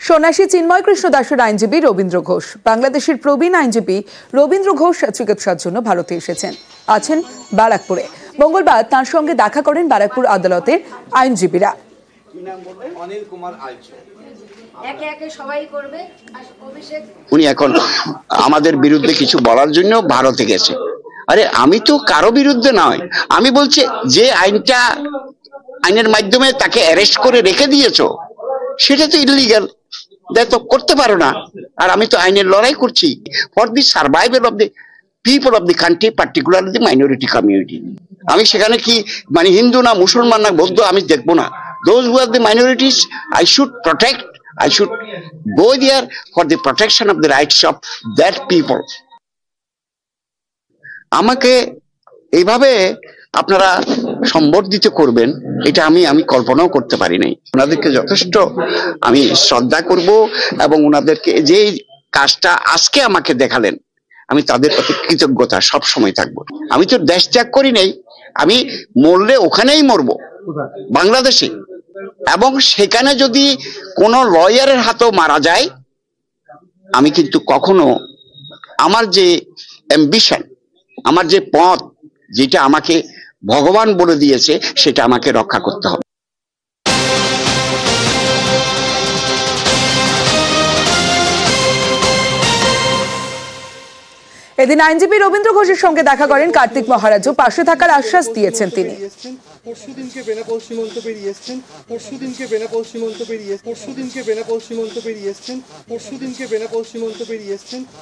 সন্ন্যাসী চিন্ময় কৃষ্ণ দাসের আইনজীবী রবীন্দ্র ঘোষ বাংলাদেশের প্রবীণ আইনজীবী রবীন্দ্র ঘোষ চিকিৎসার জন্য ভারতে আছেন ব্যারাকপুরে। মঙ্গলবার তার সঙ্গে দেখা করেন ব্যারাকপুর আদালতের আইনজীবীরা। উনি এখন আমাদের বিরুদ্ধে কিছু বলার জন্য ভারতে গেছে। আরে আমি তো কারো বিরুদ্ধে নয়, আমি বলছি যে আইনের মাধ্যমে তাকে অ্যারেস্ট করে রেখে দিয়েছো সেটা তো ইলিগাল, তো করতে পারো না। আর আমি তো আইনের লড়াই করছি for the survival of the people of the country, particularly the minority community. আমি সেখানে কি মানে হিন্দু না মুসলমান না বৌদ্ধ আমি দেখবো না। Those who are the minorities, I should protect. I should go there for the protection of the rights of that people. আমাকে এইভাবে আপনারা সম্বর্ধিত করবেন এটা আমি কল্পনাও করতে পারি নাই। ওনাদেরকে যথেষ্ট আমি শ্রদ্ধা করব এবং ওনাদেরকে যে কাজটা আজকে আমাকে দেখালেন আমি তাদের প্রতি কৃতজ্ঞতা সব সময় থাকবো। আমি তো দেশ ত্যাগ করি নাই, আমি মরলে ওখানেই মরবো, বাংলাদেশে। এবং সেখানে যদি কোনো লয়ারের হাতেও মারা যায় আমি কিন্তু কখনো আমার যে অ্যাম্বিশন, আমার যে পথ যেটা আমাকে ভগবান বলে দিয়েছে সেটা আমাকে রক্ষা করতে হবে। এদিন আইনজীবী রবীন্দ্র ঘোষের সঙ্গে দেখা করেন কার্তিক মহারাজও পাশে থাকার আশ্বাস দিয়েছেন তিনি। পরশুদিনকে বেনাপোল সীমান্ত পেরিয়ে এসছেন, পরশুদিনকে বেনাপোল সীমান্ত পেরিয়ে এসছেন, পরশুদিনকে বেনাপোল সীমান্ত পেরিয়ে এসছেন, পরশুদিনকে বেনাপোল সীমান্ত পেরিয়ে এসছেন।